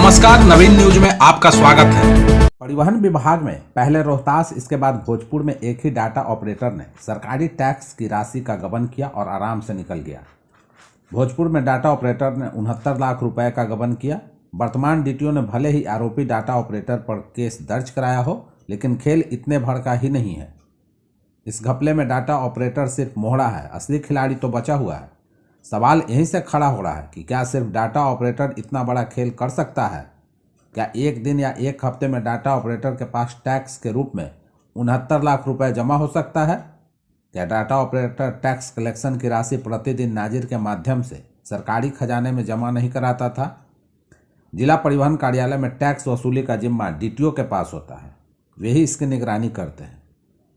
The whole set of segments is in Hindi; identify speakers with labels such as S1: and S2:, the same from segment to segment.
S1: नमस्कार, नवीन न्यूज में आपका स्वागत है।
S2: परिवहन विभाग में पहले रोहतास, इसके बाद भोजपुर में एक ही डाटा ऑपरेटर ने सरकारी टैक्स की राशि का गबन किया और आराम से निकल गया। भोजपुर में डाटा ऑपरेटर ने 69 लाख रुपए का गबन किया। वर्तमान डीटीओ ने भले ही आरोपी डाटा ऑपरेटर पर केस दर्ज कराया हो, लेकिन खेल इतने भर का ही नहीं है। इस घपले में डाटा ऑपरेटर सिर्फ मोहरा है, असली खिलाड़ी तो बचा हुआ है। सवाल यहीं से खड़ा हो रहा है कि क्या सिर्फ डाटा ऑपरेटर इतना बड़ा खेल कर सकता है? क्या एक दिन या एक हफ्ते में डाटा ऑपरेटर के पास टैक्स के रूप में 69 लाख रुपए जमा हो सकता है? क्या डाटा ऑपरेटर टैक्स कलेक्शन की राशि प्रतिदिन नाजिर के माध्यम से सरकारी खजाने में जमा नहीं कराता था? जिला परिवहन कार्यालय में टैक्स वसूली का जिम्मा डीटीओ के पास होता है, वही इसकी निगरानी करते हैं।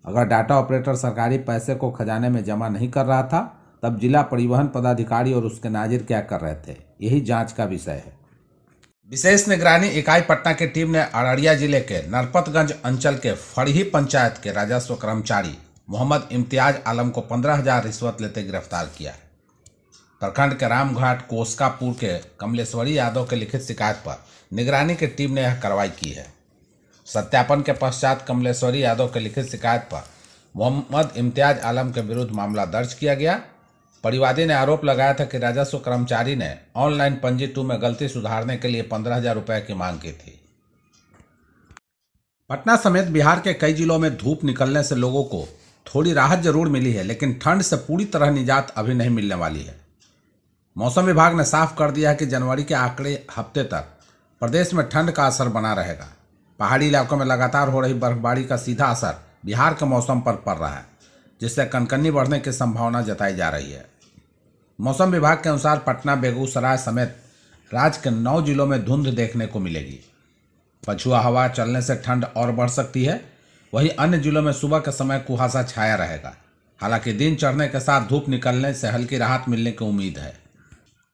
S2: अगर डाटा ऑपरेटर सरकारी पैसे को खजाने में जमा नहीं कर रहा था, तब जिला परिवहन पदाधिकारी और उसके नाजिर क्या कर रहे थे? यही जांच का विषय है।
S1: विशेष निगरानी इकाई पटना की टीम ने अररिया जिले के नरपतगंज अंचल के फड़ही पंचायत के राजस्व कर्मचारी मोहम्मद इम्तियाज आलम को 15,000 रिश्वत लेते गिरफ्तार किया। प्रखंड के रामघाट कोसकापुर के कमलेश्वरी यादव के लिखित शिकायत पर निगरानी की टीम ने यह कार्रवाई की है। सत्यापन के पश्चात कमलेश्वरी यादव के लिखित शिकायत पर मोहम्मद इम्तियाज आलम के विरुद्ध मामला दर्ज किया गया। परिवादी ने आरोप लगाया था कि राजस्व कर्मचारी ने ऑनलाइन पंजी 2 में गलती सुधारने के लिए 15,000 रुपए की मांग की थी। पटना समेत बिहार के कई जिलों में धूप निकलने से लोगों को थोड़ी राहत जरूर मिली है, लेकिन ठंड से पूरी तरह निजात अभी नहीं मिलने वाली है। मौसम विभाग ने साफ कर दिया है कि जनवरी के आखिरी हफ्ते तक प्रदेश में ठंड का असर बना रहेगा। पहाड़ी इलाकों में लगातार हो रही बर्फबारी का सीधा असर बिहार के मौसम पर पड़ रहा है, जिससे कनकनी बढ़ने की संभावना जताई जा रही है। मौसम विभाग के अनुसार पटना, बेगूसराय समेत राज्य के 9 जिलों में धुंध देखने को मिलेगी। पछुआ हवा चलने से ठंड और बढ़ सकती है। वहीं अन्य जिलों में सुबह के समय कुहासा छाया रहेगा। हालांकि दिन चढ़ने के साथ धूप निकलने से हल्की राहत मिलने की उम्मीद है।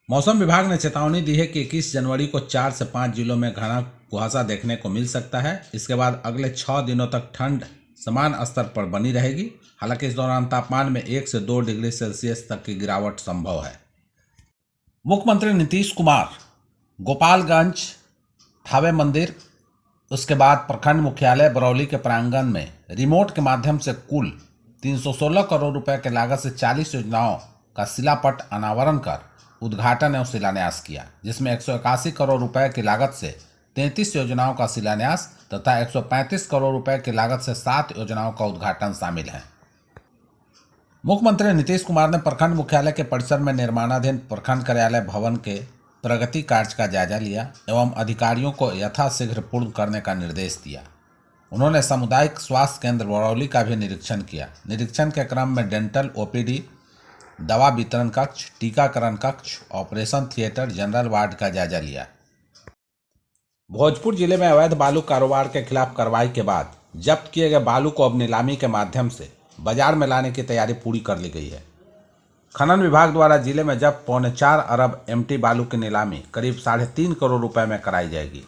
S1: मौसम विभाग ने चेतावनी दी है कि 21 जनवरी को 4 से 5 जिलों में घना कुहासा देखने को मिल सकता है। इसके बाद अगले 6 दिनों तक ठंड समान स्तर पर बनी रहेगी। हालांकि इस दौरान तापमान में 1 से 2 डिग्री सेल्सियस तक की गिरावट संभव है। मुख्यमंत्री नीतीश कुमार गोपालगंज थावे मंदिर, उसके बाद प्रखंड मुख्यालय बरौली के प्रांगण में रिमोट के माध्यम से कुल 316 करोड़ रुपए के लागत से 40 योजनाओं का शिलापट अनावरण कर उद्घाटन एवं शिलान्यास किया, जिसमें 181 करोड़ रुपए की लागत से 33 योजनाओं का शिलान्यास तथा 135 करोड़ रुपए की लागत से 7 योजनाओं का उद्घाटन शामिल है। मुख्यमंत्री नीतीश कुमार ने प्रखंड मुख्यालय के परिसर में निर्माणाधीन प्रखंड कार्यालय भवन के प्रगति कार्य का जायजा लिया एवं अधिकारियों को यथाशीघ्र पूर्ण करने का निर्देश दिया। उन्होंने सामुदायिक स्वास्थ्य केंद्र बरौली का भी निरीक्षण किया। निरीक्षण के क्रम में डेंटल ओपीडी, दवा वितरण कक्ष, टीकाकरण कक्ष, ऑपरेशन थिएटर, जनरल वार्ड का जायजा लिया। भोजपुर जिले में अवैध बालू कारोबार के खिलाफ कार्रवाई के बाद जब्त किए गए बालू को अब नीलामी के माध्यम से बाजार में लाने की तैयारी पूरी कर ली गई है। खनन विभाग द्वारा जिले में जब्त 4.25 अरब एमटी बालू की नीलामी करीब 3.5 करोड़ रुपए में कराई जाएगी।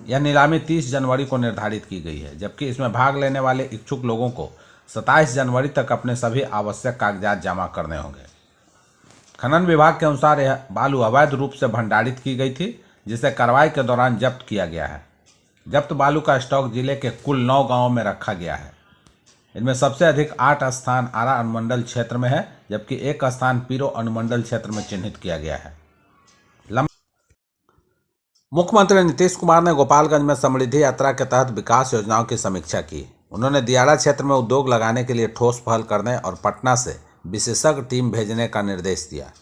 S1: यह नीलामी 30 जनवरी को निर्धारित की गई है, जबकि इसमें भाग लेने वाले इच्छुक लोगों को 27 जनवरी तक अपने सभी आवश्यक कागजात जमा करने होंगे। खनन विभाग के अनुसार यह बालू अवैध रूप से भंडारित की गई थी, जिसे कार्रवाई के दौरान जब्त किया गया है। जब्त बालू का स्टॉक जिले के कुल 9 गांवों में रखा गया है। इनमें सबसे अधिक 8 स्थान आरा अनुमंडल क्षेत्र में है, जबकि 1 स्थान पीरो अनुमंडल क्षेत्र में चिन्हित किया गया है। मुख्यमंत्री नीतीश कुमार ने गोपालगंज में समृद्धि यात्रा के तहत विकास योजनाओं की समीक्षा की। उन्होंने दियाड़ा क्षेत्र में उद्योग लगाने के लिए ठोस पहल करने और पटना से विशेषज्ञ टीम भेजने का निर्देश दिया।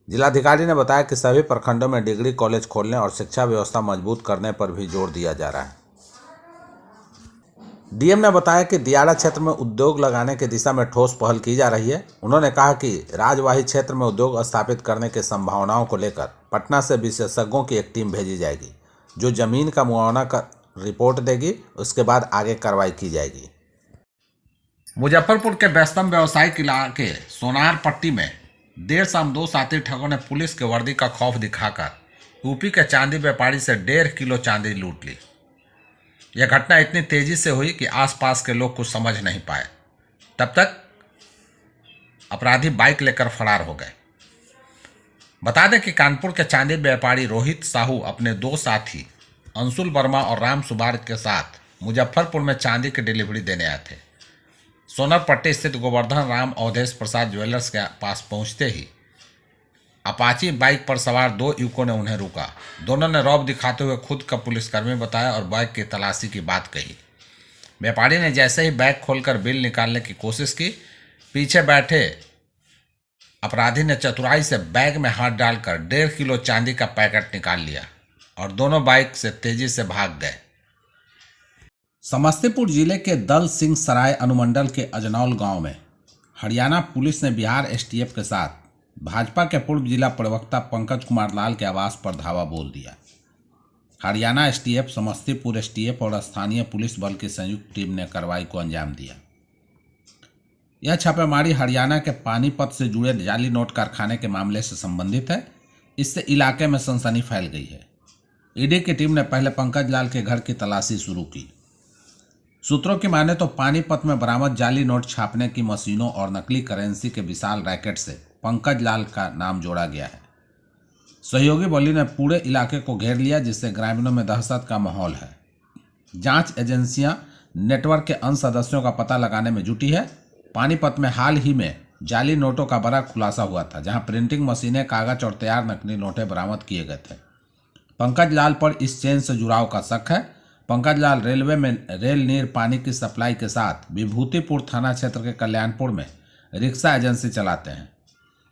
S1: जिलाधिकारी ने बताया कि सभी प्रखंडों में डिग्री कॉलेज खोलने और शिक्षा व्यवस्था मजबूत करने पर भी जोर दिया जा रहा है। डीएम ने बताया कि दियाड़ा क्षेत्र में उद्योग लगाने की दिशा में ठोस पहल की जा रही है। उन्होंने कहा कि राजवाही क्षेत्र में उद्योग स्थापित करने की संभावनाओं को लेकर पटना से विशेषज्ञों की एक टीम भेजी जाएगी, जो जमीन का मुआयना कर रिपोर्ट देगी। उसके बाद आगे कार्रवाई की जाएगी। मुजफ्फरपुर के व्यस्तम व्यावसायिक इलाके सोनार पट्टी में देर शाम 2 साथी ठगों ने पुलिस के वर्दी का खौफ दिखाकर यूपी के चांदी व्यापारी से 1.5 किलो चांदी लूट ली। यह घटना इतनी तेजी से हुई कि आसपास के लोग कुछ समझ नहीं पाए। तब तक अपराधी बाइक लेकर फरार हो गए। बता दें कि कानपुर के चांदी व्यापारी रोहित साहू अपने दो साथी अंशुल वर्मा और राम सुबार के साथ मुजफ्फरपुर में चांदी की डिलीवरी देने आए थे। सोनरपट्टी स्थित गोवर्धन राम अवधेश प्रसाद ज्वेलर्स के पास पहुंचते ही अपाची बाइक पर सवार दो युवकों ने उन्हें रोका। दोनों ने रौब दिखाते हुए खुद का पुलिसकर्मी बताया और बाइक की तलाशी की बात कही। व्यापारी ने जैसे ही बैग खोलकर बिल निकालने की कोशिश की, पीछे बैठे अपराधी ने चतुराई से बैग में हाथ डालकर 1.5 किलो चांदी का पैकेट निकाल लिया और दोनों बाइक से तेजी से भाग गए। समस्तीपुर जिले के दल सिंह सराय अनुमंडल के अजनौल गांव में हरियाणा पुलिस ने बिहार एसटीएफ के साथ भाजपा के पूर्व जिला प्रवक्ता पंकज कुमार लाल के आवास पर धावा बोल दिया। हरियाणा एसटीएफ, समस्तीपुर एसटीएफ और स्थानीय पुलिस बल की संयुक्त टीम ने कार्रवाई को अंजाम दिया। यह छापेमारी हरियाणा के पानीपत से जुड़े जाली नोट कारखाने के मामले से संबंधित है। इससे इलाके में सनसनी फैल गई है। ईडी की टीम ने पहले पंकज लाल के घर की तलाशी शुरू की। सूत्रों की माने तो पानीपत में बरामद जाली नोट छापने की मशीनों और नकली करेंसी के विशाल रैकेट से पंकज लाल का नाम जोड़ा गया है। सहयोगी बली ने पूरे इलाके को घेर लिया, जिससे ग्रामीणों में दहशत का माहौल है। जांच एजेंसियां नेटवर्क के अन्य सदस्यों का पता लगाने में जुटी है। पानीपत में हाल ही में जाली नोटों का बड़ा खुलासा हुआ था, जहां प्रिंटिंग मशीनें, कागज और तैयार नकली नोटें बरामद किए गए थे। पंकज लाल पर इस चेन से जुड़ाव का शक है। पंकज लाल रेलवे में रेल नीर पानी की सप्लाई के साथ विभूतिपुर थाना क्षेत्र के कल्याणपुर में रिक्शा एजेंसी चलाते हैं।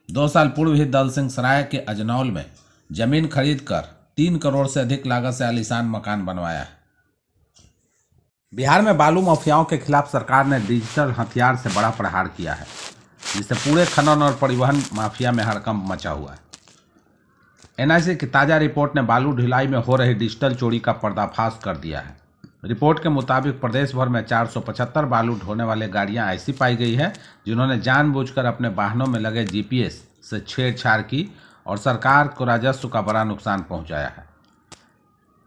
S1: 2 साल पूर्व ही दल सिंह सराय के अजनौल में जमीन खरीदकर 3 करोड़ से अधिक लागत से आलीशान मकान बनवाया है। बिहार में बालू माफियाओं के खिलाफ सरकार ने डिजिटल हथियार से बड़ा प्रहार किया है, जिससे पूरे खनन और परिवहन माफिया में हड़कंप मचा हुआ है। एनआईसी की ताज़ा रिपोर्ट ने बालू ढुलाई में हो रही डिजिटल चोरी का पर्दाफाश कर दिया है। रिपोर्ट के मुताबिक प्रदेश भर में 475 बालू ढोने वाले गाड़ियां ऐसी पाई गई है जिन्होंने जानबूझकर अपने वाहनों में लगे जीपीएस से छेड़छाड़ की और सरकार को राजस्व का बड़ा नुकसान पहुंचाया है।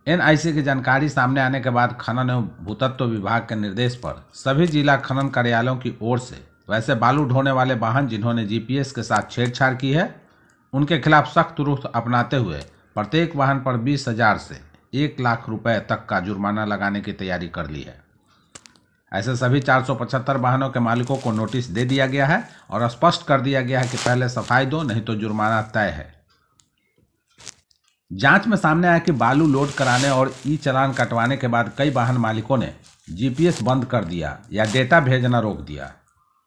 S1: एनआईसी की जानकारी सामने आने के बाद खनन एवं भूतत्व विभाग के निर्देश पर सभी जिला खनन कार्यालयों की ओर से वैसे बालू ढोने वाले वाहन जिन्होंने जीपीएस के साथ छेड़छाड़ की है, उनके खिलाफ सख्त रुख अपनाते हुए प्रत्येक वाहन पर 20,000 से 1 लाख रुपए तक का जुर्माना लगाने की तैयारी कर ली है। ऐसे सभी 475 वाहनों के मालिकों को नोटिस दे दिया गया है और स्पष्ट कर दिया गया है कि पहले सफाई दो, नहीं तो जुर्माना तय है। जांच में सामने आया कि बालू लोड कराने और ई चालान कटवाने के बाद कई वाहन मालिकों ने जीपीएस बंद कर दिया या डेटा भेजना रोक दिया।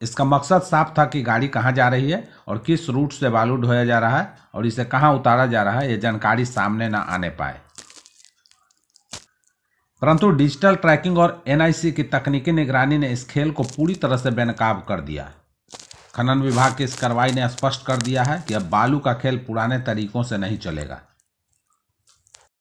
S1: इसका मकसद साफ था कि गाड़ी कहां जा रही है और किस रूट से बालू ढोया जा रहा है और इसे कहां उतारा जा रहा है, यह जानकारी सामने ना आने पाए। परंतु डिजिटल ट्रैकिंग और एनआईसी की तकनीकी निगरानी ने इस खेल को पूरी तरह से बेनकाब कर दिया। खनन विभाग की इस कार्रवाई ने स्पष्ट कर दिया है कि अब बालू का खेल पुराने तरीकों से नहीं चलेगा।